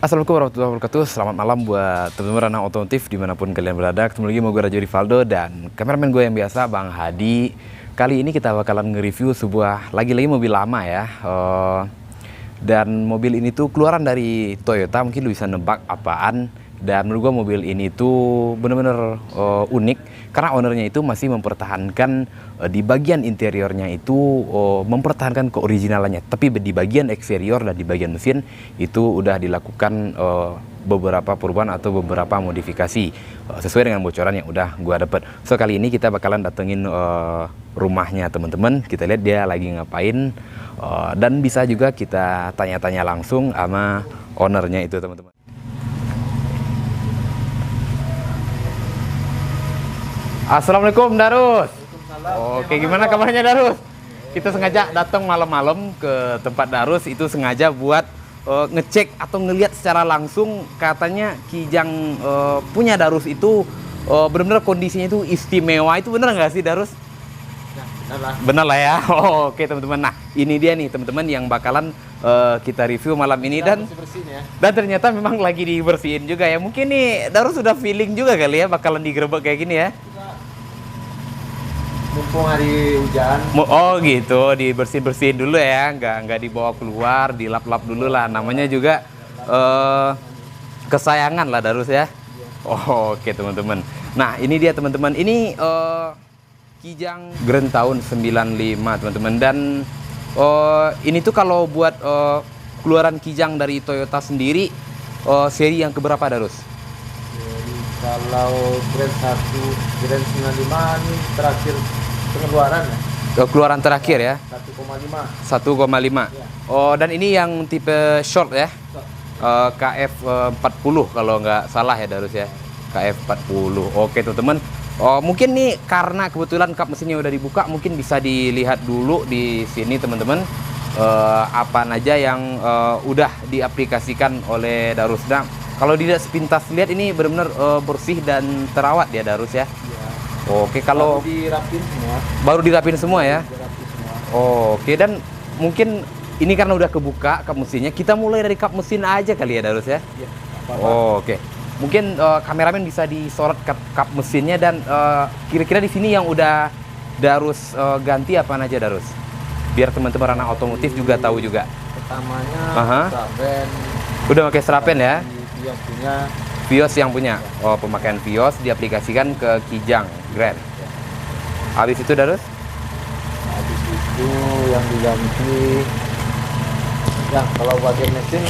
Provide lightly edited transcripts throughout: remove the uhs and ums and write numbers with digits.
Assalamualaikum warahmatullahi wabarakatuh. Selamat malam buat teman-teman anak otomotif dimanapun kalian berada. Ketemu lagi sama gue Rajo Rivaldo dan kameramen gue yang biasa Bang Hadi. Kali ini kita bakalan nge-review sebuah lagi-lagi mobil lama ya. Dan mobil ini tuh keluaran dari Toyota. Mungkin lu bisa nebak apaan. Dan menurut gue mobil ini tuh bener-bener unik karena ownernya itu masih mempertahankan di bagian interiornya itu mempertahankan keoriginalannya, tapi di bagian eksterior dan di bagian mesin itu udah dilakukan beberapa perubahan atau beberapa modifikasi sesuai dengan bocoran yang udah gua dapet. So kali ini kita bakalan datengin rumahnya teman-teman, kita lihat dia lagi ngapain dan bisa juga kita tanya-tanya langsung sama ownernya itu teman-teman. Assalamualaikum Darus. Oke, gimana kabarnya Darus? Kita sengaja datang malam-malam ke tempat Darus itu sengaja buat ngecek atau ngelihat secara langsung. Katanya Kijang punya Darus itu benar-benar kondisinya itu istimewa. Itu bener nggak sih Darus? Ya, bener lah ya. Oke teman-teman. Nah ini dia nih teman-teman yang bakalan kita review malam ini dan ternyata memang lagi dibersihin juga ya. Mungkin nih Darus sudah feeling juga kali ya bakalan digerebek kayak gini ya. Mumpung hari hujan. Oh gitu, dibersih-bersihin dulu ya, nggak dibawa keluar, dilap-lap dulu lah. Namanya juga kesayangan lah Darus ya. Oh, oke teman-teman. Nah ini dia teman-teman, ini Kijang Grand tahun 95 teman-teman. Dan ini tuh kalau buat keluaran Kijang dari Toyota sendiri, seri yang keberapa Darus? Jadi, kalau Grand 1, Grand 95 ini terakhir pengeluaran ya. Keluaran terakhir ya? 1,5. 1,5. Ya. Oh, dan ini yang tipe short ya? KF40 kalau nggak salah ya Darus ya? KF40. Oke teman-teman. Mungkin nih karena kebetulan kap mesinnya udah dibuka, mungkin bisa dilihat dulu di sini teman-teman. Apa aja yang udah diaplikasikan oleh Darus. Nah, kalau dilihat sepintas lihat ini benar-benar bersih dan terawat ya Darus ya? Oke, kalau baru dirapin semua ya. Oke, dan mungkin ini karena udah kebuka kap mesinnya, kita mulai dari kap mesin aja kali ya Darus ya. Oke, mungkin kameramen bisa disorot kap mesinnya dan kira-kira di sini yang udah Darus ganti apa aja Darus? Biar teman-teman anak otomotif juga tahu juga. Pertamanya Strapen. Udah pakai Strapen ya? Vios punya. Vios yang punya. Oh, pemakaian Vios diaplikasikan ke Kijang Grand. Habis itu Darus? Habis itu yang diganti. Ya, kalau bagian mesin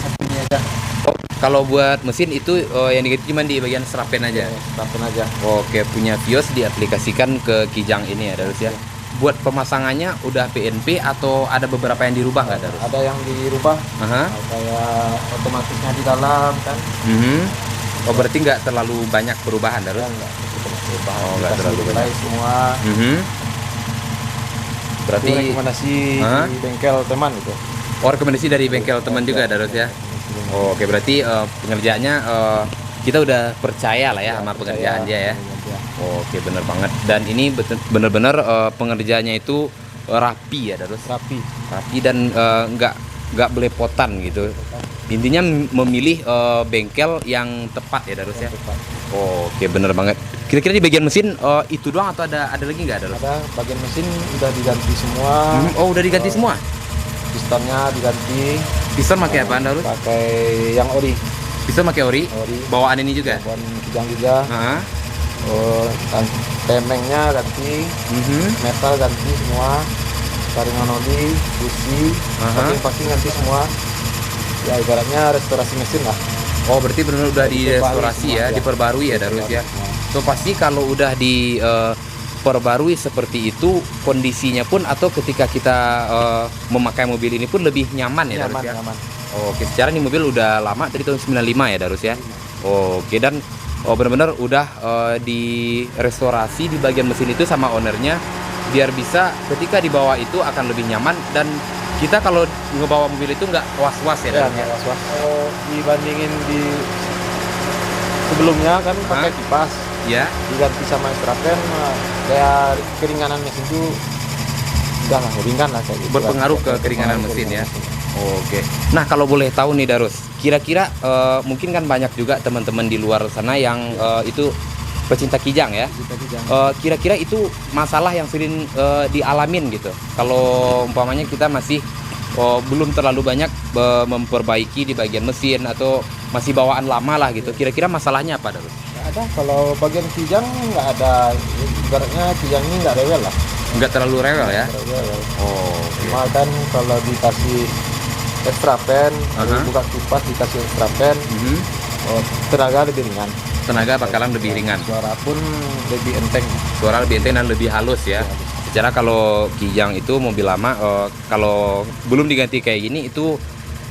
satunya aja. Oh, kalau buat mesin itu yang diganti cuma di bagian Strapen aja. Strapen aja. Oke, punya Vios diaplikasikan ke Kijang ini ya Darus ya. Buat pemasangannya udah PNP atau ada beberapa yang dirubah nggak Darus? Ada yang dirubah. Kayak otomatisnya di dalam kan. Oh, berarti nggak terlalu banyak perubahan Darus? Enggak berubah. Oh, nggak terlalu banyak semua. Berarti itu rekomendasi di bengkel teman itu. Oh, rekomendasi dari bengkel teman juga Darus ya? Oh, oke, berarti pengerjaannya kita udah percaya lah ya sama pengerjaan dia ya. Oke, bener banget. Dan ini bener-bener pengerjaannya itu rapi ya Darus. Rapi Dan nggak belepotan gitu. Intinya memilih bengkel yang tepat ya Darus ya. Oke, bener banget. Kira-kira di bagian mesin itu doang atau ada lagi nggak Darus? Ada bagian mesin udah diganti semua. Oh, udah diganti semua. Pistonnya diganti. Piston pakai apa Darus? Pakai yang ori. Piston pakai ori. Bawaan ini juga. Bawaan Kijang juga. Temengnya ganti. Metal ganti semua. Saringan oli, busi, packing ganti semua. Ya ibaratnya restorasi mesin lah. Oh, berarti benar udah direstorasi ya, diperbarui ya Darus ya. So pasti kalau udah diperbarui seperti itu kondisinya pun atau ketika kita memakai mobil ini pun lebih nyaman ya Darus ya. Oke, secara ini mobil udah lama dari tahun 95 ya Darus ya. Oke, dan benar-benar udah direstorasi di bagian mesin itu sama ownernya biar bisa ketika dibawa itu akan lebih nyaman dan kita kalau ngebawa mobil itu nggak was-was ya. Nggak was-was. Kalau dibandingin di sebelumnya kan pakai kipas, ya diganti sama Strapen, kayak keringanan mesin itu udah lah, ringan lah kayak gitu. Berpengaruh ke keringanan mesin ya. Oke. Nah, kalau boleh tahu nih Darus, kira-kira mungkin kan banyak juga teman-teman di luar sana yang itu pecinta kijang ya. Kira-kira itu masalah yang sering dialamin gitu. Kalau umpamanya kita masih belum terlalu banyak memperbaiki di bagian mesin atau masih bawaan lama lah gitu. Kira-kira masalahnya apa Darus? Nggak ada, kalau bagian kijang nggak ada, ibaratnya kijang ini nggak rewel lah. Nggak terlalu rewel ya? Nggak rewel. Oh, Cuma kan kalau dikasih extra pen, buka kipas dikasih extra pen, tenaga lebih ringan. Tenaga bakalan lebih ringan. Suara pun lebih enteng. Suara lebih enteng dan lebih halus ya. Secara kalau kijang itu mobil lama, kalau belum diganti kayak gini itu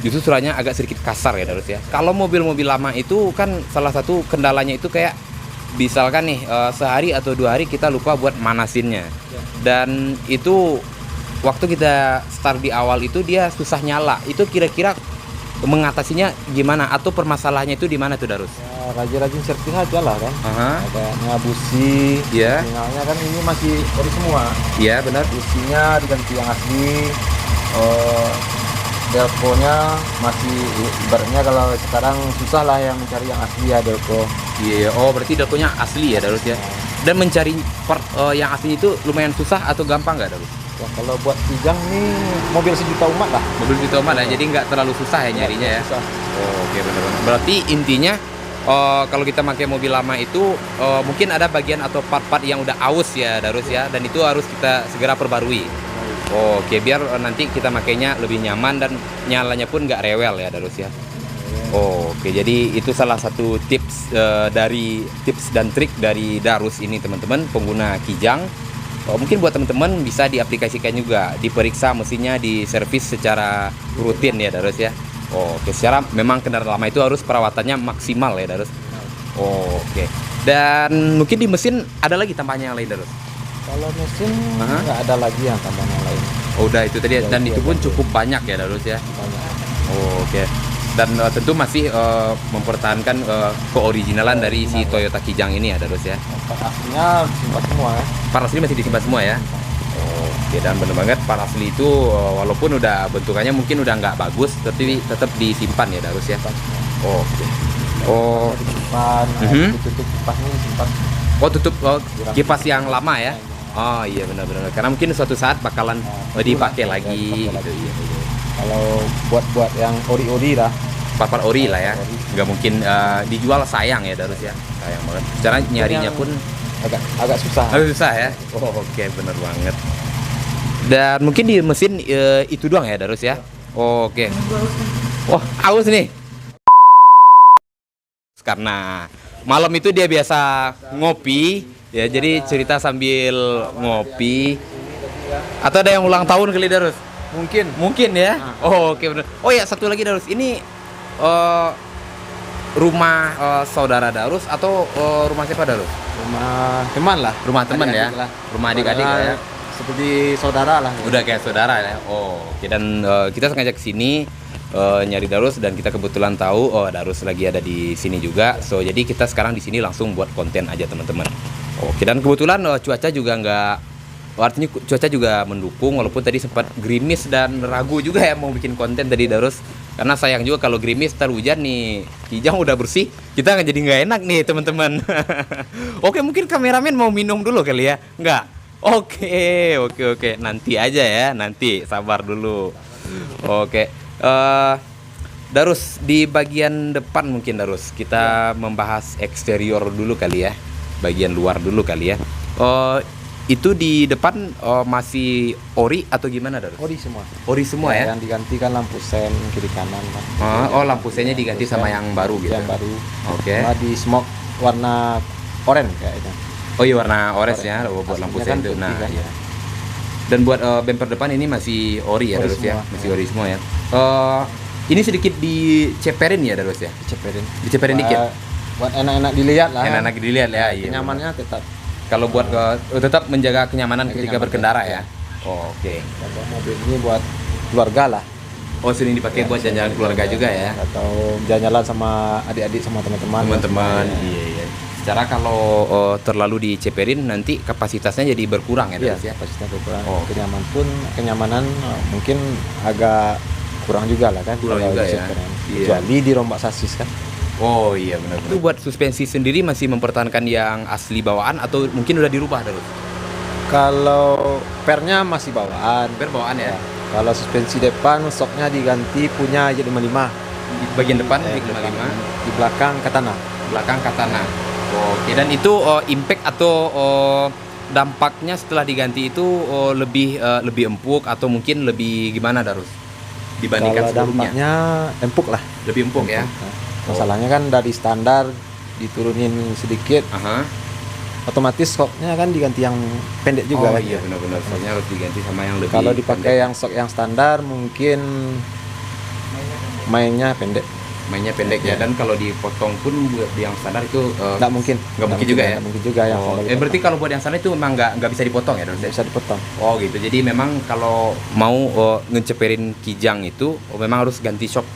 justru suaranya agak sedikit kasar ya Darus ya. Kalau mobil-mobil lama itu kan salah satu kendalanya itu kayak misalkan nih sehari atau 2 hari kita lupa buat manasinnya. Dan itu waktu kita start di awal itu dia susah nyala. Itu kira-kira mengatasinya gimana atau permasalahannya itu di mana tuh Darus? Ya, rajin-rajin setting aja lah kan. Adanya busi, sinyalnya kan ini masih ori semua. Iya benar. Businya diganti yang asli. Delco-nya masih, ibaratnya kalau sekarang susah lah yang mencari yang asli ya Delco. Iya, oh berarti Delco-nya asli ya Darus ya. Dan mencari part yang asli itu lumayan susah atau gampang nggak Darus? Ya, kalau buat kijang nih mobil sejuta umat lah. Mobil sejuta umat ya, jadi nggak terlalu susah ya nyarinya ya. Susah. Oh, oke benar-benar. Berarti intinya kalau kita pakai mobil lama itu mungkin ada bagian atau part-part yang udah aus ya Darus ya, dan itu harus kita segera perbarui. Oh, oke, biar nanti kita makainya lebih nyaman dan nyalanya pun nggak rewel ya Darus ya. Oh, oke, jadi itu salah satu tips dari tips dan trik dari Darus ini teman-teman pengguna kijang. Mungkin buat teman-teman bisa diaplikasikan juga, diperiksa mesinnya, di servis secara rutin ya Darus ya. Oh, oke, secara memang kendaraan lama itu harus perawatannya maksimal ya Darus. Oh, oke. Dan mungkin di mesin ada lagi tambahannya yang lain Darus? Kalau mesin nggak ada lagi yang tambahan yang lain. Oh, udah itu tadi, dan itu pun cukup banyak ya Darus ya. Banyak. Oh, oke. Dan tentu masih mempertahankan keoriginalan dari si Toyota Kijang ini ya Darus ya. Part aslinya disimpan semua ya. Part asli masih disimpan semua ya. Oh, oke, dan benar banget part asli itu walaupun udah bentukannya mungkin udah nggak bagus, tapi tetap disimpan ya Darus ya. Oh, oke. Oh, Disimpan, tutup kipasnya disimpan. oh tutup kipas yang lama ya. Oh iya benar-benar. Karena mungkin suatu saat bakalan dipakai lagi gitu. Iya. Kalau buat yang ori-ori lah, Part ori lah ya. Nggak mungkin dijual, sayang ya Darus ya. Sayang banget. Secara nyarinya pun agak susah. agak susah ya. Oh, oke, benar banget. Dan mungkin di mesin itu doang ya Darus ya. Oh, oke. Wah, aus nih. Karena malam itu dia biasa ngopi ya, jadi cerita sambil ngopi. Atau ada yang ulang tahun kali Darus? Mungkin ya. Oh, oke benar. Oh ya, satu lagi Darus. Ini rumah saudara Darus atau rumah siapa Darus? Rumah teman lah. Rumah teman ya. Lah. Rumah adik-adik ya. Seperti saudara lah. Udah kayak saudara ya. Oh, oke. Dan kita sengaja ke sini nyari Darus, dan kita kebetulan tahu Darus lagi ada di sini juga. So jadi kita sekarang di sini langsung buat konten aja teman-teman. Oke, dan kebetulan cuaca juga artinya cuaca juga mendukung, walaupun tadi sempat gerimis dan ragu juga ya mau bikin konten tadi Darus. Karena sayang juga kalau gerimis ntar hujan nih, kijang udah bersih, kita jadi nggak enak nih teman-teman. Oke, mungkin kameramen mau minum dulu kali ya? Nggak? Oke. Nanti aja ya, nanti sabar dulu. Oke. Darus, di bagian depan mungkin Darus kita membahas eksterior dulu kali ya, bagian luar dulu kali ya. Itu di depan masih ori atau gimana Darus? Ori semua. Ori semua ya? Yang digantikan lampu sen kiri kanan kan. Lampu sennya diganti sama yang baru gitu. Yang baru. Oke. Sama di smoke warna oranye kayaknya. Oh iya, warna orange ya buat lampu sen itu. Nah, kan? iya. Dan buat bumper depan ini masih ori ya Darus ya? Masih ori semua ya. Ini sedikit diceperin ya Darus ya? Diceperin dikit. Buat enak-enak dilihat lah. Enak-enak dilihat ya. Iya. Nyamannya tetap. Kalau buat tetap menjaga kenyamanan ketika berkendara ya. Oh, oke. Kalau mobil ini buat keluarga lah. Oh, sering dipakai buat jalan-jalan keluarga juga ya. Atau jalan-jalan sama adik-adik sama teman-teman. Iya. Secara kalau terlalu diceperin nanti kapasitasnya jadi berkurang ya. Iya, kapasitasnya berkurang. Kenyamanan mungkin agak kurang juga lah kan. Kurang kalau juga di ya. second hand. Iya. Kecuali dirombak sasis kan. Oh iya benar. Itu buat suspensi sendiri masih mempertahankan yang asli bawaan atau mungkin udah dirubah terus? Kalau pernya masih bawaan. Per bawaan ya. Kalau suspensi depan soknya diganti punya Y55. Di bagian depan di Depan. 55, Di belakang Katana. belakang Katana. Oke, dan itu impact atau dampaknya setelah diganti itu lebih empuk atau mungkin lebih gimana Darus dibandingkan Kalau sebelumnya? dampaknya empuk lah. Lebih empuk ya. Nah, masalahnya kan dari standar diturunin sedikit, Aha. otomatis soknya kan diganti yang pendek juga. Oh kan. iya benar-benar. Soalnya harus diganti sama yang lebih. Kalau dipakai pendek. yang sok yang standar mungkin mainnya pendek. Mainnya pendek ya. Dan kalau dipotong pun buat yang standar itu Nggak mungkin. nggak mungkin juga ya? Nggak mungkin juga yang Oh, standar berarti dipotong. kalau buat yang standar itu memang nggak bisa dipotong ya Darus? Nggak bisa dipotong. Oh gitu. Jadi memang kalau mau ngeceperin kijang itu memang harus ganti shock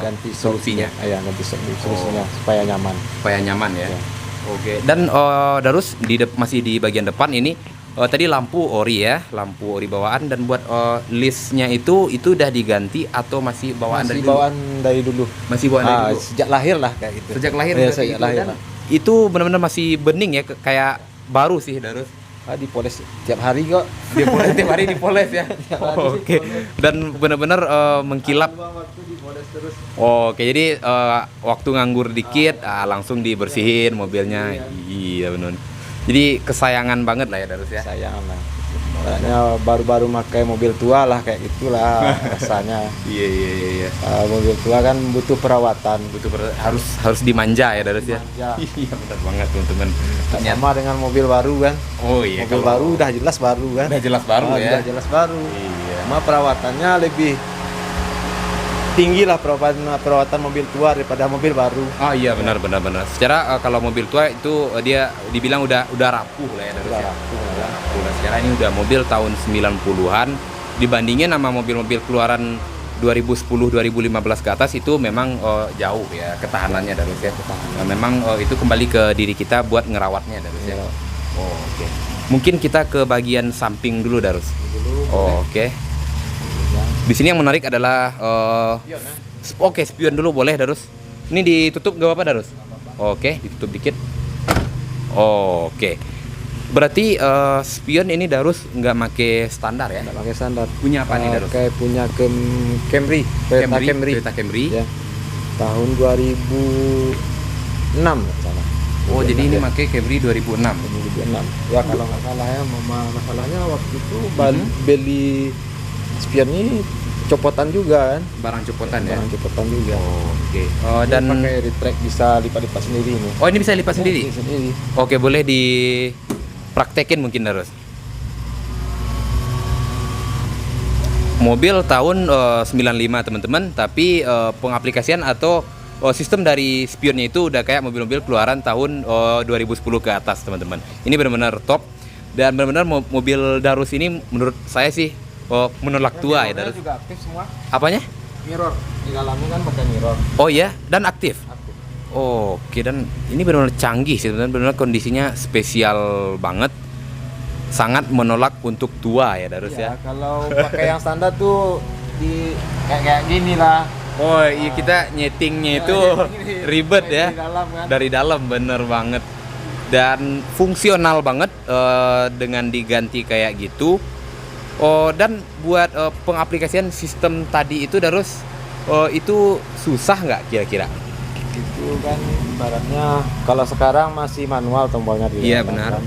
Ganti solusinya Iya, ganti solusinya supaya nyaman. supaya nyaman ya. Ya. Oke. Dan Darus masih di bagian depan ini tadi lampu ori ya, lampu ori bawaan dan buat listnya itu udah diganti atau masih bawaan Masih dari dulu? bawaan dari dulu. Masih bawaan dari dulu. Sejak lahir lah kayak gitu. Sejak lahir Iya, berarti sejak itu, lahir dan lah. itu benar-benar masih bening ya, kayak baru sih Darus. Dipoles tiap hari kok. Dipoles tiap hari dipoles ya. Oke. Dan benar-benar mengkilap. Waktu dipoles terus. Oke, jadi waktu nganggur dikit langsung dibersihin mobilnya. Iya benar. Jadi kesayangan banget lah ya Darus ya. Sayang lah. Makanya baru-baru pakai mobil tua lah kayak gitulah rasanya. Iya. Mobil tua kan butuh perawatan. Harus dimanja ya Darus ya. Dimanja. Iya benar banget teman-teman. Tak sama dengan mobil baru kan. Oh iya. Mobil baru udah jelas baru kan. udah jelas baru ya. Udah jelas baru. Iya. Cuma perawatannya lebih tinggi lah perawatan mobil tua daripada mobil baru. Oh iya benar. Secara kalau mobil tua itu dia dibilang udah rapuh lah ya Darus Udah ya. rapuh lah. Nah, sekarang ini udah mobil tahun 90-an dibandingin sama mobil-mobil keluaran 2010-2015 ke atas itu memang jauh ya ketahanannya Darus ya. Nah, memang itu kembali ke diri kita buat ngerawatnya Darus ya. Iya. Oh, oke. Mungkin kita ke bagian samping dulu Darus. Oh, oke. Di sini yang menarik adalah oke, spion dulu boleh Darus. Ini ditutup gak apa-apa Darus? Oke, ditutup dikit. Oke. Berarti spion ini Darus nggak make standar ya? Nggak pakai standar. Punya apa nih Darus? Kayak punya Camry, Toyota Camry. Toyota Camry. Ya. Tahun 2006 nggak salah. Oh, jadi ini ya. make Camry 2006. 2006. Ya kalau nggak salah ya, masalahnya waktu itu beli spion ini copotan juga kan. Barang copotan ya. Barang copotan juga. Oke. Dan Dan pakai retract bisa lipat-lipat sendiri ini. oh ini bisa lipat sendiri. Sendiri. Oke, boleh dipraktekin mungkin Darus. Mobil tahun 95 teman-teman, tapi pengaplikasian atau sistem dari spionnya itu udah kayak mobil-mobil keluaran tahun 2010 ke atas teman-teman. Ini benar-benar top dan benar-benar mobil Darus ini menurut saya sih menolak tua ya Darus. Juga aktif semua. Apanya? Mirror. Di dalamnya kan pakai mirror. Oh ya, dan aktif. Aktif. Oke, dan ini benar-benar canggih sih teman-teman, benar-benar kondisinya spesial banget. Sangat menolak untuk tua ya Darus ya. Kalau pakai yang standar tuh di kayak gini lah. Oh iya, kita nyetingnya itu ribet ya. Di dalam kan. Dari dalam bener banget. Dan fungsional banget dengan diganti kayak gitu. Dan buat pengaplikasian sistem tadi itu Darus itu susah nggak kira-kira? Itu kan ibaratnya kalau sekarang masih manual tombolnya di Iya, dalam, benar. kan.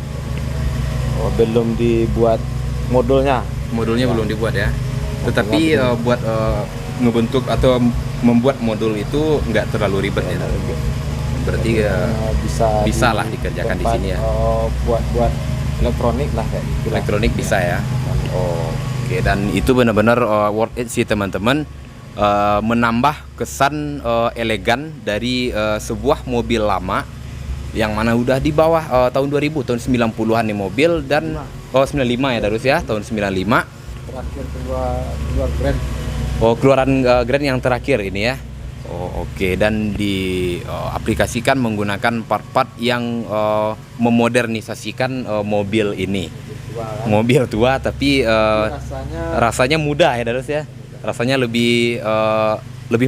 Belum dibuat modulnya. Modulnya Ya. belum dibuat ya. Tetapi buat ngebentuk atau membuat modul itu nggak terlalu ribet ya. Berarti bisa lah dikerjakan di sini ya. Buat elektronik lah kayak gitu. Elektronik bisa ya. Oke, dan itu benar-benar worth it sih teman-teman. Menambah kesan elegan dari sebuah mobil lama yang mana udah di bawah tahun 2000, tahun 90-an nih mobil dan 95 ya Darus ya, tahun 95. Terakhir keluar brand. Oh, keluaran Grand yang terakhir ini ya. Oh, oke. Dan diaplikasikan menggunakan part-part yang memodernisasikan mobil ini. Mobil tua tapi rasanya mudah ya Darus ya. rasanya lebih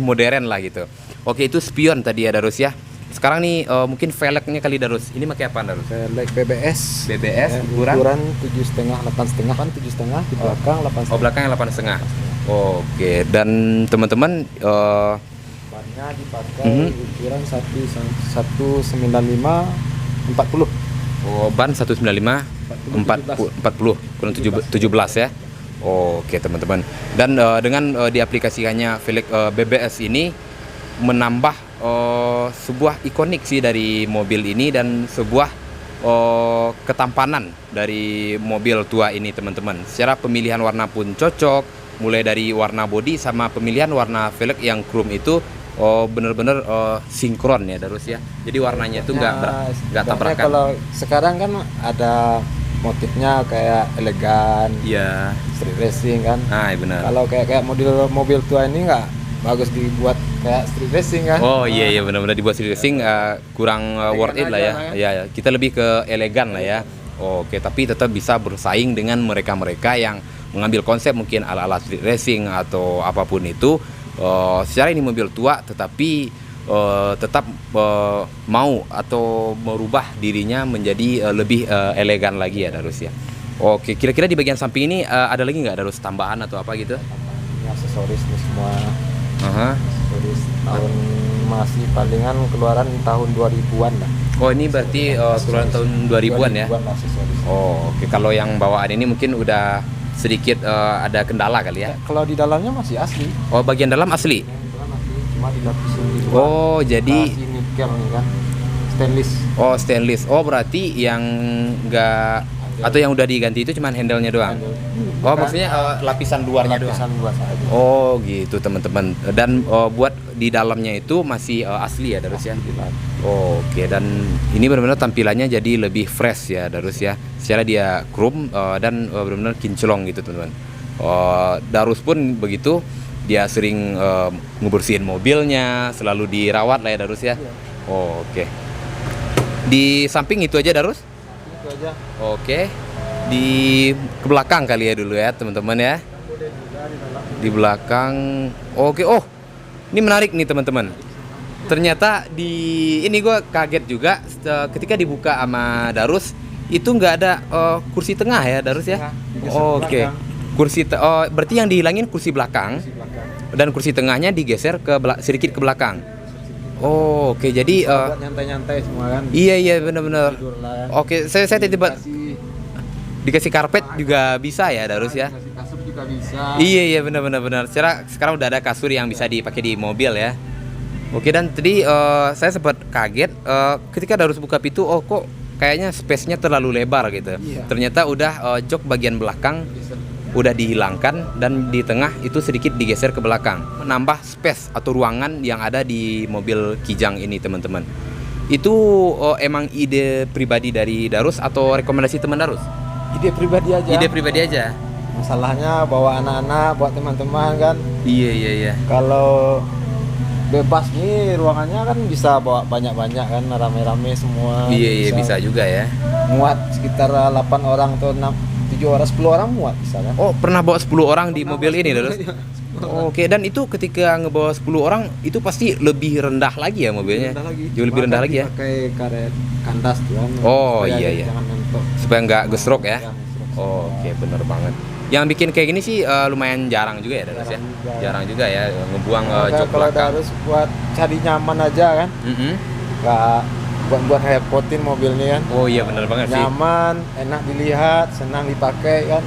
modern lah gitu. Oke, itu spion tadi ya Darus ya. Sekarang nih mungkin velgnya kali Darus. Ini pakai apa Darus? Velg BBS. BBS ukuran 7,5 8,5 kan 7,5 di belakang 8,5. Oh, belakangnya 8,5. Oke, dan teman-teman bannya dipakai ukuran 195 40. Oh, ban 195 40 kurang 17 ya. Oke, teman-teman. Dan dengan diaplikasikannya velg BBS ini menambah sebuah ikonik sih dari mobil ini dan sebuah ketampanan dari mobil tua ini teman-teman. Secara pemilihan warna pun cocok, mulai dari warna bodi sama pemilihan warna velg yang chrome itu bener-bener sinkron ya Darus ya. Jadi warnanya itu nggak tabrakan. Kalau sekarang kan ada motifnya kayak elegan, iya, street racing kan. Nah, benar. Kalau kayak mobil tua ini nggak bagus dibuat kayak street racing kan. Oh iya benar-benar dibuat street racing kurang worth it lah ya. Ya, kita lebih ke elegan lah ya. Oke, tapi tetap bisa bersaing dengan mereka-mereka yang mengambil konsep mungkin ala-ala street racing atau apapun itu. Secara ini mobil tua tetapi tetap mau atau merubah dirinya menjadi lebih elegan lagi ya Darus ya. Oke, kira-kira di bagian samping ini ada lagi nggak Darus tambahan atau apa gitu? Ini aksesoris nih semua. Aksesoris tahun masih palingan keluaran tahun 2000-an lah. Oh, ini berarti keluaran tahun 2000-an ya? Aksesoris. Oh, oke. Kalau yang bawaan ini mungkin udah sedikit ada kendala kali ya? Kalau di dalamnya masih asli. Oh, bagian dalam asli? Cuma dilapisin di luar. Oh, jadi nikel nih kan. Stainless. Oh, stainless. Oh, berarti yang enggak atau yang udah diganti itu cuman handle-nya doang? Oh, maksudnya lapisan luarnya doang? Lapisan luar saja. Oh, gitu teman-teman. Dan buat di dalamnya itu masih asli ya Darus ya? Oh, oke. Dan ini benar-benar tampilannya jadi lebih fresh ya Darus ya. Secara dia chrome dan benar-benar kinclong gitu teman-teman. Darus pun begitu. Dia sering ngebersihin mobilnya, selalu dirawat lah ya Darus ya. Oh, oke. Di samping itu aja Darus? Itu aja. Oke. Di ke belakang kali ya dulu ya teman-teman ya. Di belakang. Oke. Oh, ini menarik nih teman-teman. Ternyata ini gue kaget juga ketika dibuka sama Darus itu nggak ada kursi tengah ya Darus ya. Oke. Berarti yang dihilangin kursi belakang. Dan kursi tengahnya digeser sedikit ke belakang. Oh, oke. Jadi nyantai-nyantai semua kan. Iya benar-benar. Oke, saya tiba-tiba dikasih karpet juga bisa ya Darus ya. Dikasih kasur juga bisa. Iya benar. Sekarang udah ada kasur yang bisa dipakai di mobil ya. Oke, dan tadi saya sempat kaget ketika Darus buka pintu. Oh, kok kayaknya space-nya terlalu lebar gitu. Iya. Ternyata udah jok bagian belakang udah dihilangkan dan di tengah itu sedikit digeser ke belakang, menambah space atau ruangan yang ada di mobil Kijang ini teman-teman. Itu emang ide pribadi dari Darus atau rekomendasi teman Darus? Ide pribadi aja. Ide pribadi aja. Masalahnya bawa anak-anak, buat teman-teman kan. Iya. Kalau bebas nih ruangannya kan bisa bawa banyak-banyak kan, rame-rame semua. Iya bisa juga ya. Muat sekitar 8 orang atau 7 orang, 10 orang muat bisa kan. Oh, pernah bawa 10 orang di mobil ini Darus? Oke, dan itu ketika ngebawa 10 orang itu pasti lebih rendah lagi ya mobilnya? Jauh lebih rendah lagi ya? Pakai karet kandas tuh kan. Oh iya. Jangan mentok. Supaya nggak gesrok ya? Oh, Oke, bener banget. Yang bikin kayak gini sih lumayan jarang juga ya Darus ya? Jarang juga ya ngebuang jok kalau belakang. Darus buat cari nyaman aja kan. Nggak buat repotin mobilnya kan. Oh iya bener banget sih. Nyaman, enak dilihat, senang dipakai kan.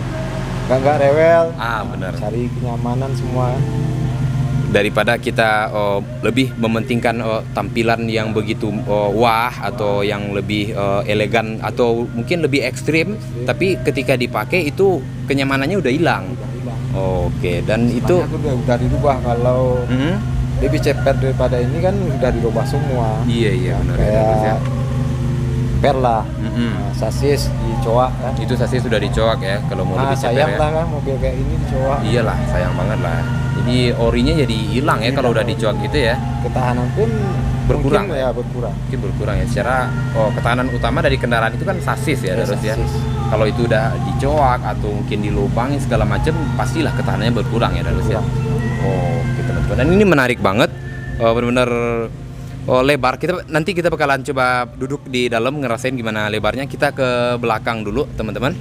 Nggak rewel. Bener. Cari kenyamanan semua kan. Daripada kita lebih mementingkan tampilan yang begitu wah atau yang lebih elegan atau mungkin lebih ekstrim, tapi ketika dipakai itu kenyamanannya udah hilang. Oke, dan itu udah dirubah. Kalau lebih cepat daripada ini kan udah dirubah semua. Iya benar. Kayak Perla, sasis dicoak kan. Itu sasis sudah dicoak ya kalau mau lebih cepat sayang ya. lah kan mobil kayak ini dicoak. Iyalah, sayang banget lah. Jadi orinya jadi hilang ya kalau udah dicoak gitu ya. Ketahanan pun berkurang ya, berkurang. Mungkin berkurang ya. Secara ketahanan utama dari kendaraan itu kan sasis ya Darus ya. Kalau itu udah dicoak atau mungkin dilubangi segala macam, pastilah ketahanannya berkurang ya Darus ya. Oke teman-teman. Dan ini menarik banget, benar-benar lebar. Nanti kita bakalan coba duduk di dalam ngerasain gimana lebarnya. Kita ke belakang dulu teman-teman.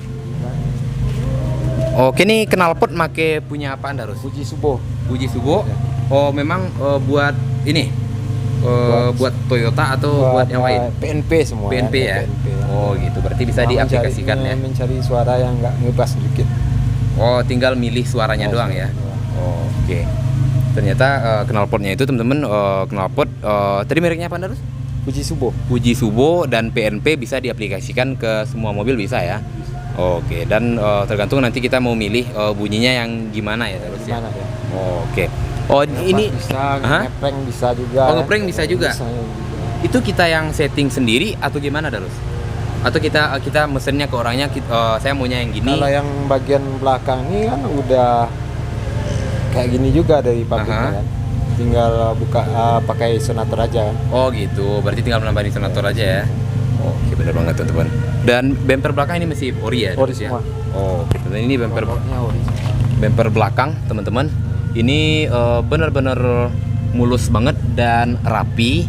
Oke, ini knalpot make punya apaan Darus? Fuji Subo. Fuji Subo. Ya. Oh memang buat ini buat Toyota atau buat yang lain? PNP semua. PNP ya. PNP, ya. Oh gitu. Berarti bisa Cuma diaplikasikan ya. Mencari suara yang nggak ngebas sedikit. Oh tinggal milih suaranya doang ya. Oh, oke. Ternyata knalpotnya itu teman-teman knalpot tadi mereknya apa Darus? Fuji Subo. Fuji Subo dan PNP bisa diaplikasikan ke semua mobil bisa ya. Oke, dan tergantung nanti kita mau milih bunyinya yang gimana ya Darus ya. Gimana ya? Oke. Oh ini bisa, ngeprank bisa juga. Oh ngeprank bisa juga. Bisa juga. Itu kita yang setting sendiri atau gimana Darus? Atau kita mesennya ke orangnya, saya maunya yang gini. Kalau yang bagian belakang ini kan udah kayak gini juga dari pabriknya kan. Tinggal buka pakai sonator aja kan. Oh gitu, berarti tinggal menambahin sonator aja ya. Oke, bener banget teman-teman. Dan bumper belakang ini masih ori ya? Ori Darus, semua. Ya? Oh, oke. Dan ini bumper ori. Bumper belakang teman-teman. Ini bener-bener mulus banget dan rapi.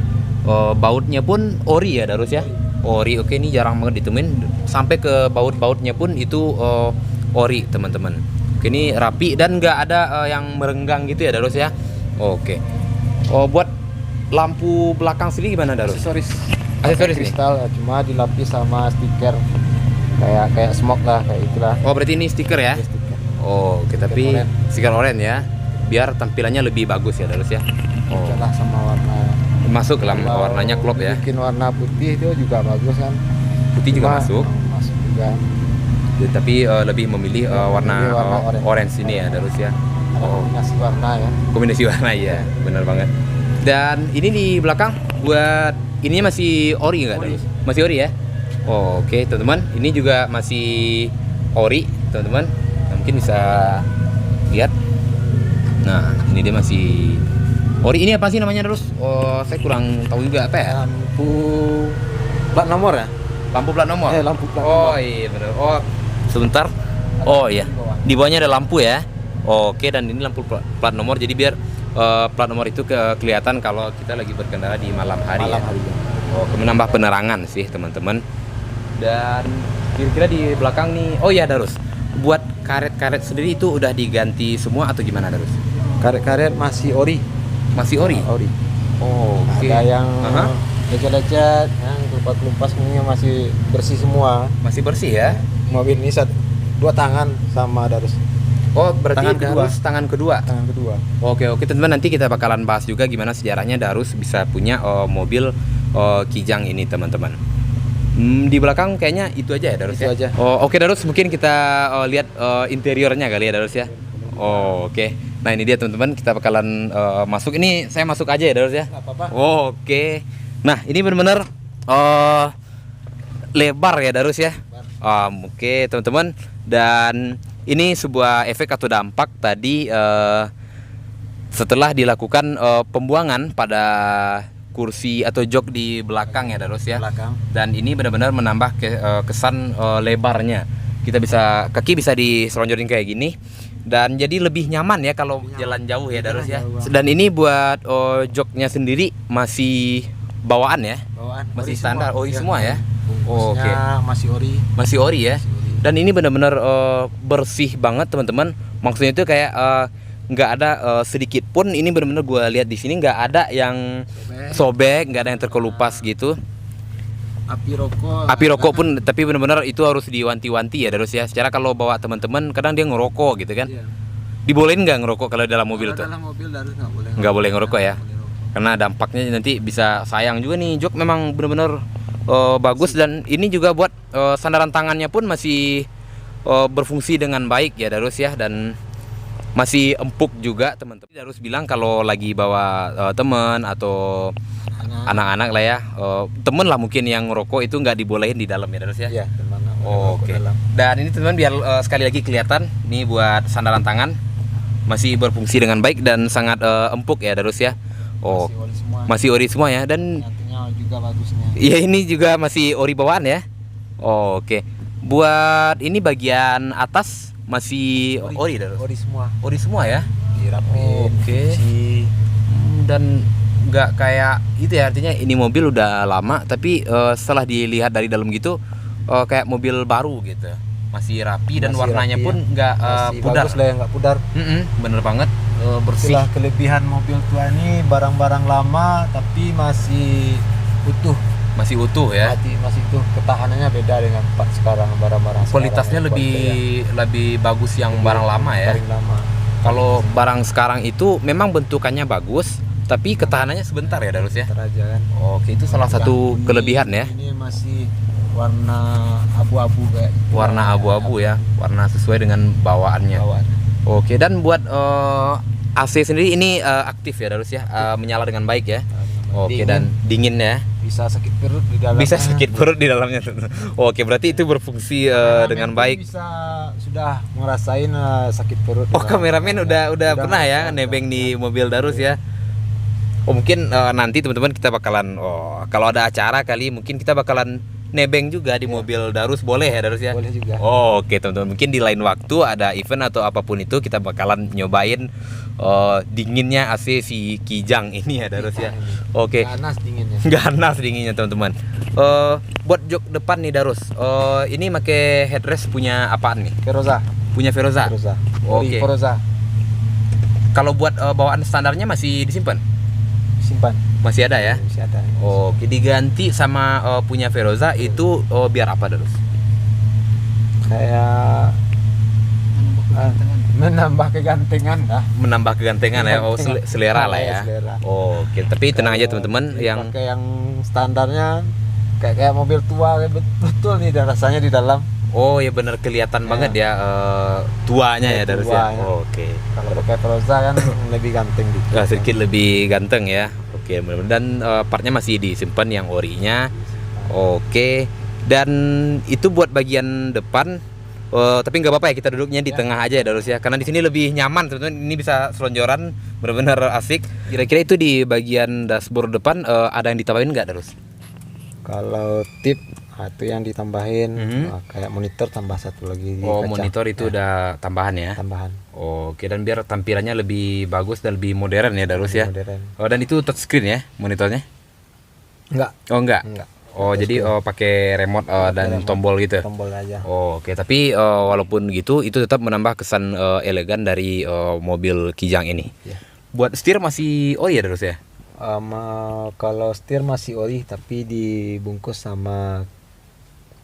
Bautnya pun ori ya Darus ya? Ori. Oke, ini jarang banget ditemuin. Sampai ke baut-bautnya pun itu ori teman-teman. Oke, ini rapi dan nggak ada yang merenggang gitu ya Darus ya? Oke. Oh, buat lampu belakang sendiri gimana Darus? Aksesoris nih? Kristal cuma dilapis sama stiker kayak smoke lah, kayak itulah. Oh, berarti ini stiker ya? Ini stiker. Oh, oke, tapi stiker oranye ya. Biar tampilannya lebih bagus ya Darus ya. Oh. Lah sama warna. Masuk dalam warnanya klop ya. Bikin warna putih itu juga bagus kan. Putih juga masuk. Masuk juga. Ya, tapi lebih memilih warna orange ini ya Darus ya. Oh, kombinasi warna ya. Kombinasi warna ya, benar banget. Dan ini di belakang buat ininya masih ori nggak Darus? Masih ori ya? Oh, oke teman-teman, ini juga masih ori teman-teman. Nah, mungkin bisa lihat. Nah, ini dia masih ori. Ini apa sih namanya Darus? Oh, saya kurang tahu juga apa ya? Lampu plat nomor ya? Lampu plat nomor. Lampu plat nomor. Oh iya benar. Oh, sebentar. Oh iya. Di bawahnya ada lampu ya. Oke, dan ini lampu plat nomor. Jadi biar plat nomor itu kelihatan kalau kita lagi berkendara di malam hari. Malam ya. hari. Oh, menambah penerangan sih teman-teman. Dan kira-kira di belakang nih, oh ya Darus, buat karet-karet sendiri itu udah diganti semua atau gimana Darus? Karet-karet masih ori. Masih ori? Ori. Oh, oke. Ada yang lecet-lecet, yang kelupas-kelupas semuanya masih bersih semua. Masih bersih ya? Mobil ini dua tangan sama Darus. Oh, berarti Tangan kedua. Darus tangan kedua. Tangan kedua. Oke teman-teman, nanti kita bakalan bahas juga gimana sejarahnya Darus bisa punya mobil Kijang ini teman-teman. Di belakang kayaknya itu aja ya Darus Itu ya? aja. Oh, oke Darus, mungkin kita lihat interiornya kali ya Darus ya? Oh, oke. Nah ini dia teman-teman, kita bakalan masuk. Ini saya masuk aja ya Darus ya? Nggak apa-apa. Oh, oke. Nah ini benar-benar lebar ya Darus ya? Oke teman-teman, dan ini sebuah efek atau dampak tadi setelah dilakukan pembuangan pada kursi atau jok di belakang ya Darus ya. Belakang. Dan ini benar-benar menambah kesan lebarnya. Kita bisa, kaki bisa diselonjorin kayak gini dan jadi lebih nyaman ya kalau jalan jauh ya Darus ya. Dan ini buat joknya sendiri masih bawaan ya. Bawaan. Masih standar ori semua ya. Oke. Masih ori. Masih ori ya. Dan ini benar-benar bersih banget teman-teman. Maksudnya itu kayak nggak ada sedikit pun, ini benar-benar gue lihat di sini nggak ada yang sobek, nggak ada yang terkelupas gitu. Api rokok pun, tapi benar-benar itu harus diwanti-wanti ya Darus ya. Secara kalau bawa teman-teman kadang dia ngerokok gitu kan. Iya. Dibolehin nggak ngerokok kalau dalam mobil tuh? Dalam mobil Darus Nggak boleh ngerokok ya. Karena dampaknya nanti bisa sayang juga nih. Jok memang benar-benar bagus, dan ini juga buat sandaran tangannya pun masih berfungsi dengan baik ya Darus ya, dan masih empuk juga teman-teman. Darus bilang kalau lagi bawa teman atau anak-anak lah ya, temen lah mungkin yang ngerokok itu nggak dibolehin di dalam ya Darus ya. Iya, Oke. Dan ini teman-teman biar sekali lagi kelihatan nih buat sandaran tangan masih berfungsi dengan baik dan sangat empuk ya Darus ya. Oh, masih ori semua ya, dan nantinya juga bagusnya. iya ini juga masih ori bawaan ya. Oke. Buat ini bagian atas masih ori Darus. Ori semua. Ori semua ya. Iya. dirapin, Oke. cuci. Dan nggak kayak itu ya, artinya ini mobil udah lama tapi setelah dilihat dari dalam gitu kayak mobil baru gitu, masih rapi dan Masih warnanya rapi, pun ya. nggak Masih pudar. bagus lah, yang nggak pudar. Bener banget, bersih. Itulah kelebihan mobil tua ini, barang-barang lama tapi masih utuh. Masih utuh ya. Masih utuh, ketahanannya beda dengan sekarang barang-barang. Kualitasnya sekarang, lebih bagus yang barang lama ya. Barang lama. Kalau barang sekarang itu memang bentukannya bagus tapi ketahanannya sebentar ya Darus ya. Ntar aja kan. Oke, itu salah satu kelebihan ya. Ini masih warna abu-abu kayak. Warna abu-abu ya, warna sesuai dengan bawaannya. Bawaan. Oke, dan buat AC sendiri ini aktif ya Darus ya, menyala dengan baik ya. Oke, Dingin. dan dingin ya. Bisa sakit perut di dalamnya. Bisa sakit perut di dalamnya. Oke, berarti itu berfungsi dengan Kameramen baik. Bisa sudah ngerasain sakit perut. Oh, kameramen udah pernah ya ngerasain, nebeng di mobil Darus ya. Oh, mungkin nanti teman-teman kita bakalan kalau ada acara kali mungkin kita bakalan nebeng juga di mobil Darus, boleh ya Darus ya? Boleh juga. Oke teman-teman, mungkin di lain waktu ada event atau apapun itu kita bakalan nyobain dinginnya AC si Kijang ini ya Darus ya. Oke. Panas dinginnya. Ganas dinginnya teman-teman. Buat jok depan nih Darus, ini pakai headrest punya apaan nih? Feroza. Punya Feroza. Feroza. Oke. Feroza. Kalau buat bawaan standarnya masih disimpan? Simpan. Masih ada ya? Masih ada. Oke, diganti sama punya Feroza itu biar apa Darus? Kayak menambah kegantengan dah. Menambah kegantengan ya, selera lah ya. Selera. Oke, tapi tenang aja teman-teman, yang pakai yang standarnya kayak mobil tua kayak betul nih rasanya di dalam. oh ya benar kelihatan Ya. banget ya tuanya ya Darus ya. Tuanya. Oke. Kalau pakai Feroza kan lebih ganteng dikit. Sedikit lebih ganteng ya. Oke, benar-benar. Dan partnya masih disimpan yang orinya. Oke. Dan itu buat bagian depan. Tapi nggak apa-apa ya kita duduknya di tengah aja ya Darus ya. Karena di sini lebih nyaman teman-teman. Ini bisa selonjoran, benar-benar asik. Kira-kira itu di bagian dashboard depan ada yang ditambahin nggak Darus? Kalau tip itu yang ditambahin Mhm. kayak monitor tambah satu lagi di Oh, kaca. monitor itu udah tambahan ya. Tambahan. Oke, dan biar tampilannya lebih bagus dan lebih modern ya Darus ya. Modern. Oh, dan itu touchscreen ya monitornya? Enggak. Oh, enggak. Enggak. Oh, jadi pakai remote dan remote. tombol gitu. Tombol aja. Oh, oke, tapi walaupun gitu itu tetap menambah kesan elegan dari mobil Kijang ini. Ya. Buat setir masih iya Darus ya. Kalau setir masih ori tapi dibungkus sama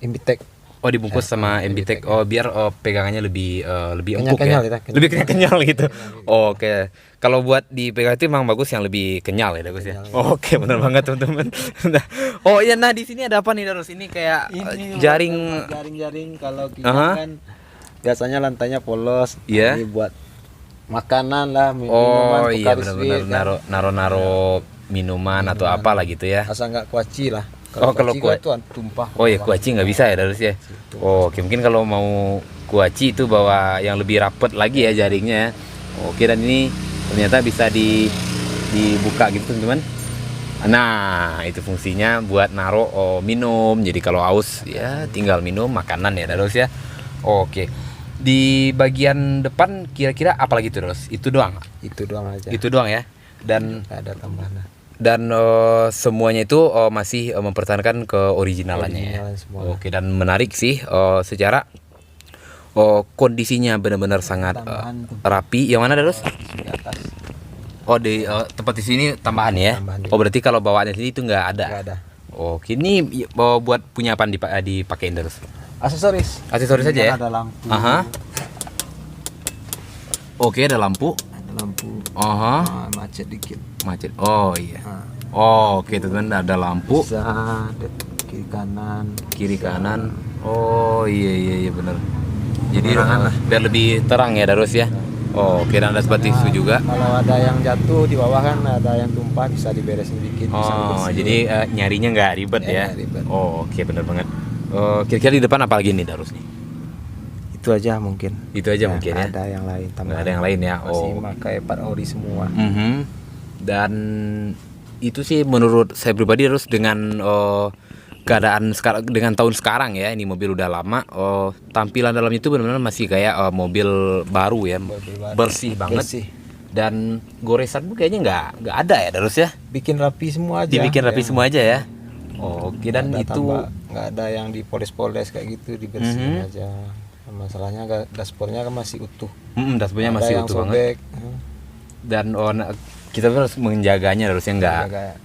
Imbitech. Oh, dibungkus sama MBTEK. Oh, biar pegangannya lebih empuk Kenyal-kenyal ya. kita, Lebih kenyal gitu. Oh, oke. Kalau buat dipegang itu memang bagus yang lebih kenyal ya Darus ya. Kenyal, ya. Oh, oke, benar banget teman-teman. Nah, oh iya, nah di sini ada apa nih Darus? Ini kayak jaring. Jaring-jaring kalau kita Aha. kan biasanya lantainya polos. Iya. Ini buat makanan lah, Oh minuman, iya, Pocari benar-benar Sweet, kan. naro minuman atau apa lah gitu ya. Asal nggak kuaci lah. Oh, kalau kuaci itu tumpah. Oh ya, kuaci nggak bisa ya Darus ya. Oh, oke, mungkin kalau mau kuaci itu bawa yang lebih rapet lagi ya jaringnya ya. Oke, dan ini ternyata bisa dibuka gitu teman-teman. Nah, itu fungsinya buat naro minum. Jadi kalau haus ya tinggal minum makanan ya Darus ya. Oke. Di bagian depan kira-kira apa lagi tuh Darus? Itu doang. Itu doang aja. Itu doang ya. Dan Nggak ada tambahan. semuanya itu masih mempertahankan keoriginalannya ya. Originalan semua. Oke, dan menarik sih secara kondisinya benar-benar sangat Tambahan tuh. rapi. Yang mana Darus? Di atas Oh, di tempat di sini tambahan ya. Tambahan Oh, berarti kalau bawaannya sini itu nggak ada. nggak ada. Oke, ini buat punya apa dipakein Darus? Aksesoris. Aksesoris Ini aja ya? kan Ada lampu. Aha. Oke, ada lampu. Ada lampu. Aha. Macet dikit. Macet. Oh iya. Nah, Oh, oke teman-teman, ada lampu bisa kiri kanan. kiri kanan. Oh iya benar. Jadi Penerangan lah. biar lebih terang ya Darus ya. Oh, oke, dan ada seperti itu juga. Kalau ada yang jatuh di bawah kan ada yang tumpah bisa diberesin dikit. Bisa Oh, dibersihin. jadi nyarinya nggak ribet ya. Nggak ribet. Oh, oke, benar banget. Kira-kira di depan apa lagi nih Darus nih? itu aja mungkin. Itu aja Nggak mungkin ya. Ada yang lain Nggak ada yang lain ya. Masih Oh. pakai part ori semua. Mhm. Dan itu sih menurut saya pribadi Darus dengan keadaan sekarang dengan tahun sekarang ya, ini mobil udah lama, tampilan dalamnya itu benar-benar masih kayak mobil baru ya. Mobil baru. Bersih banget. Bersih. Dan goresan pun kayaknya nggak ada ya Darus ya? Bikin rapi semua aja. Dibikin rapi Ya. semua aja ya? Oke, dan Nggak ada itu nggak ada yang dipoles-poles kayak gitu, dibersihin aja. Masalahnya dashboardnya kan masih utuh. dashboardnya Ada masih yang utuh banget. sobek. Dan kita harus menjaganya harusnya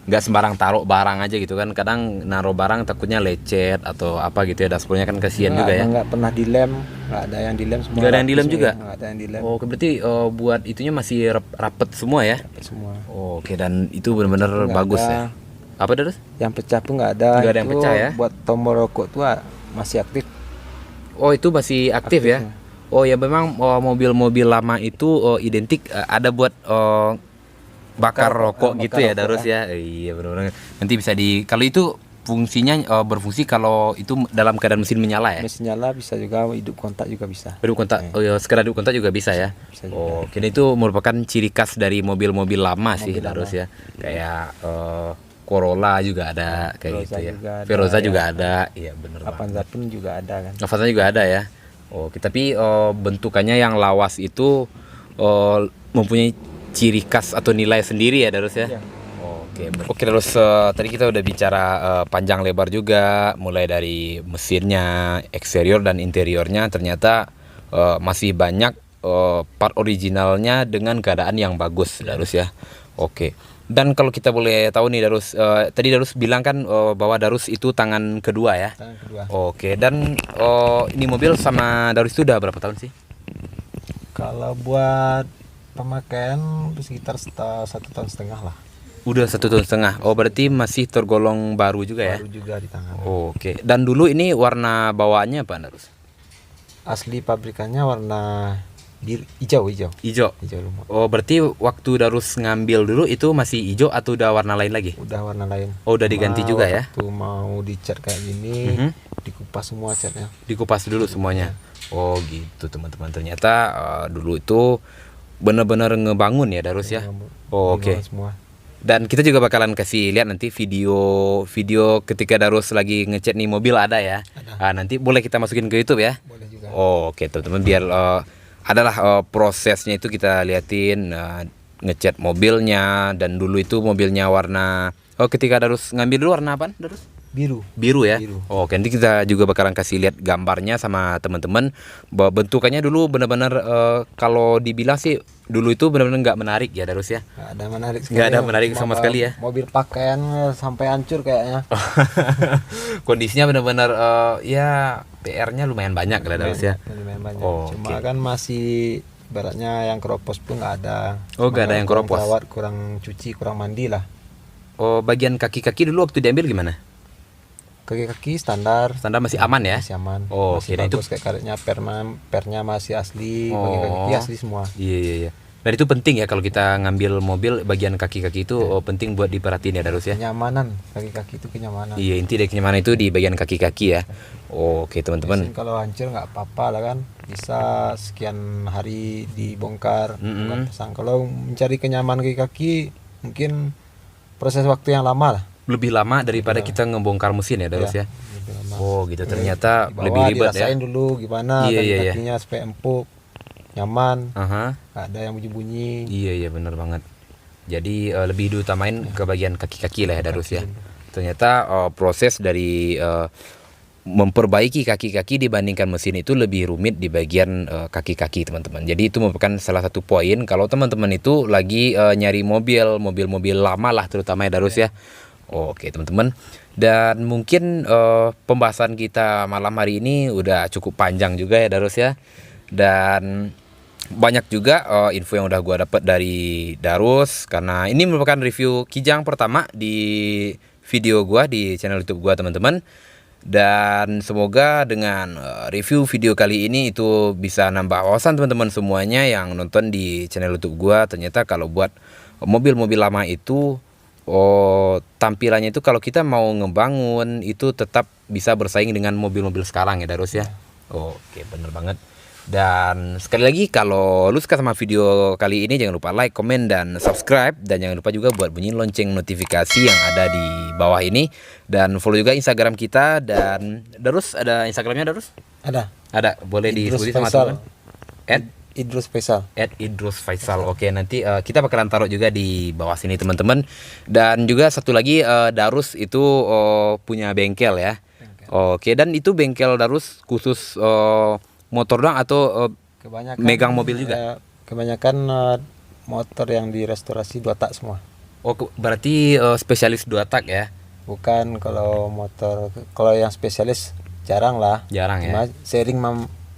nggak sembarang taruh barang aja gitu kan. Kadang naruh barang takutnya lecet atau apa gitu ya, dashboardnya kan kasihan juga ya. Nggak pernah dilem, nggak ada yang dilem semua. Nggak ada yang rapi dilem semua, juga? Nggak ada yang dilem. Oh, berarti buat itunya masih rapet semua ya? Rapet semua. Oke, dan itu benar-benar Nggak bagus ada. ya. Apa Darus? Yang pecah pun nggak ada. Nggak ada yang Itu pecah ya? Buat tombol rokok tuh masih aktif. Oh, itu masih aktif ya? Aktifnya. Oh ya, memang mobil-mobil lama itu identik ada buat bakar rokok gitu ya rokok, Darus ya. Iya benar-benar. Nanti bisa kalau itu fungsinya berfungsi kalau itu dalam keadaan mesin menyala ya. Mesin nyala bisa juga, hidup kontak juga bisa. Hidup kontak. Oh ya, sekedar hidup kontak juga bisa ya. Bisa juga. Oh, kini itu merupakan ciri khas dari mobil-mobil lama sih Mobil Darus lama. ya. Kayak Corolla juga ada kayak Veroza gitu ya. juga ada, Veroza ya. juga ada. Iya benar banget. Avanza pun juga ada kan. Avanza juga ada ya. Oke, tapi bentukannya yang lawas itu mempunyai ciri khas atau nilai sendiri ya Darus ya. Iya. Oke Darus, tadi kita udah bicara panjang lebar juga, mulai dari mesinnya, eksterior dan interiornya. Ternyata masih banyak part originalnya dengan keadaan yang bagus Darus ya. Oke. Dan kalau kita boleh tahu nih Darus, tadi Darus bilang kan bahwa Darus itu tangan kedua ya. Tangan kedua. Oke, dan ini mobil sama Darus itu udah berapa tahun sih? Kalau buat pemakaian sekitar 1,5 tahun lah. Udah 1,5 tahun. Oh, berarti masih tergolong baru juga ya? Baru juga di tangan. Oke. Dan dulu ini warna bawaannya apa Darus? Asli pabrikannya warna hijau. Hijau. Hijau lumut. Oh, berarti waktu Darus ngambil dulu itu masih hijau atau udah warna lain lagi? Udah warna lain. Oh, udah diganti juga ya? Waktu mau dicat kayak gini, dikupas semua catnya. Dikupas dulu semuanya. Oh, gitu teman-teman. Ternyata dulu itu benar-benar ngebangun ya Darus ya. Oh, oke. Semua. Dan kita juga bakalan kasih lihat nanti video ketika Darus lagi ngecat nih mobil ada ya. Nanti boleh kita masukin ke YouTube ya. Boleh juga. Oh, oke teman-teman, biar adalah prosesnya itu kita liatin ngecat mobilnya. Dan dulu itu mobilnya warna ketika Darus ngambil dulu warna apa Darus? Biru ya. Biru. Oh, nanti kita juga bakalan kasih lihat gambarnya sama teman-teman bahwa bentukannya dulu benar-benar kalau dibilang sih dulu itu benar-benar nggak menarik ya Darus ya. Nggak ada menarik sekali. Nggak ada menarik sama sekali ya. Mobil pakaian sampai hancur kayaknya. Kondisinya benar-benar ya PR-nya lumayan banyak lah Darus ya. Lumayan banyak. Oh, Cuma oke. kan masih ibaratnya yang keropos pun nggak ada. Oh, nggak ada yang kurang keropos. perawat, kurang cuci, kurang mandi lah. Oh, bagian kaki-kaki dulu waktu diambil gimana? Kaki-kaki standar. Standar masih aman ya? Masih aman. Oh, masih kira itu- bagus kayak karetnya, pernya masih asli, Oh. bagian kaki asli semua. Iya. Dan itu penting ya kalau kita ngambil mobil bagian kaki-kaki itu penting buat diperhatiin ya Darus ya. Kenyamanan, kaki-kaki itu kenyamanan. Iya, inti dari kenyamanan itu di bagian kaki-kaki ya. Oke teman-teman. Mesin kalau hancur nggak apa-apa lah kan, bisa sekian hari dibongkar, bukan pasang. Kalau mencari kenyamanan kaki-kaki mungkin proses waktu yang lama lah. Lebih lama daripada kita ngebongkar mesin ya Darus ya. Lebih lama. Oh gitu, ternyata Dibawa, lebih ribet ya. dirasain dulu gimana Iya, iya, kakinya supaya empuk, nyaman, Aha. nggak ada yang bunyi-bunyi. Iya benar banget. Jadi lebih diutamain ke bagian kaki-kaki lah ya Darus ya. Ternyata proses dari memperbaiki kaki-kaki dibandingkan mesin itu lebih rumit di bagian kaki-kaki teman-teman. Jadi itu merupakan salah satu poin kalau teman-teman itu lagi nyari mobil-mobil lama lah terutama ya Darus ya. Oke teman-teman. Dan mungkin pembahasan kita malam hari ini udah cukup panjang juga ya Darus ya. Dan banyak juga info yang udah gua dapat dari Darus, karena ini merupakan review Kijang pertama di video gua di channel YouTube gua teman-teman. Dan semoga dengan review video kali ini itu bisa nambah wawasan teman-teman semuanya yang nonton di channel YouTube gua. Ternyata kalau buat mobil-mobil lama itu tampilannya itu kalau kita mau ngebangun itu tetap bisa bersaing dengan mobil-mobil sekarang ya Darus ya. Oke, bener banget. Dan sekali lagi kalau lu suka sama video kali ini jangan lupa like, komen, dan subscribe. Dan jangan lupa juga buat bunyi lonceng notifikasi yang ada di bawah ini. Dan follow juga Instagram kita. Dan Darus, ada Instagramnya Darus? Ada. Ada, boleh Idrus disebutin sama Faisal. teman. @Idrus Faisal. @idrusfaisal. Oke, nanti kita bakalan taruh juga di bawah sini teman-teman. Dan juga satu lagi, Darus itu punya bengkel ya. Oke, dan itu bengkel Darus khusus motor doang atau Kebanyakan megang mobil juga? Kebanyakan motor yang direstorasi 2 tak semua. Berarti spesialis 2 tak ya? Bukan, kalau motor, kalau yang spesialis jarang lah. Jarang ya? Cuma sering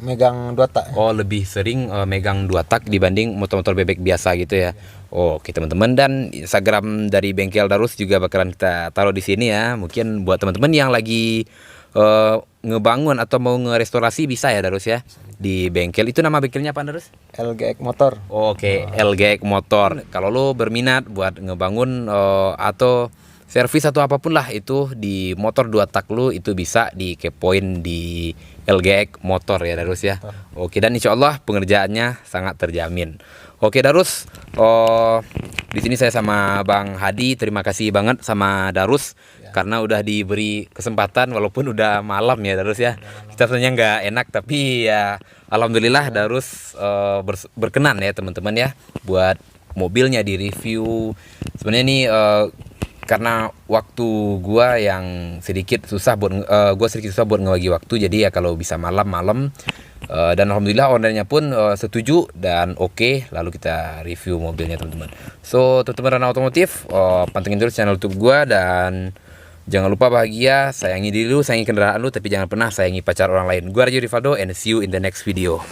megang 2 tak. Oh, lebih sering megang 2 tak dibanding motor-motor bebek biasa gitu ya. Oke teman-teman, dan Instagram dari bengkel Darus juga bakalan kita taruh di sini ya. Mungkin buat teman-teman yang lagi ngebangun atau mau ngerestorasi bisa ya Darus ya. Di bengkel itu, nama bengkelnya apa Darus? LGX Motor. Oke, LGX Motor. Kalau lo berminat buat ngebangun atau servis atau apapun lah itu di motor 2 tak lu, itu bisa dikepoin di LGX Motor ya Darus ya. Oke, dan insya Allah pengerjaannya sangat terjamin. Oke Darus, di sini saya sama Bang Hadi, terima kasih banget sama Darus karena udah diberi kesempatan walaupun udah malam ya Darus ya. Kita sebenarnya nggak enak tapi ya alhamdulillah Darus berkenan ya teman-teman ya buat mobilnya di review. Sebenarnya nih karena waktu gua yang sedikit susah buat ngebagi waktu, jadi ya kalau bisa malam-malam, dan alhamdulillah ownernya pun setuju dan oke, lalu kita review mobilnya teman-teman. So teman-teman Rana Otomotif, pantengin terus channel YouTube gua dan jangan lupa bahagia, sayangi diri lu, sayangi kendaraan lu, tapi jangan pernah sayangi pacar orang lain. Gua Rajo Rivaldo and see you in the next video.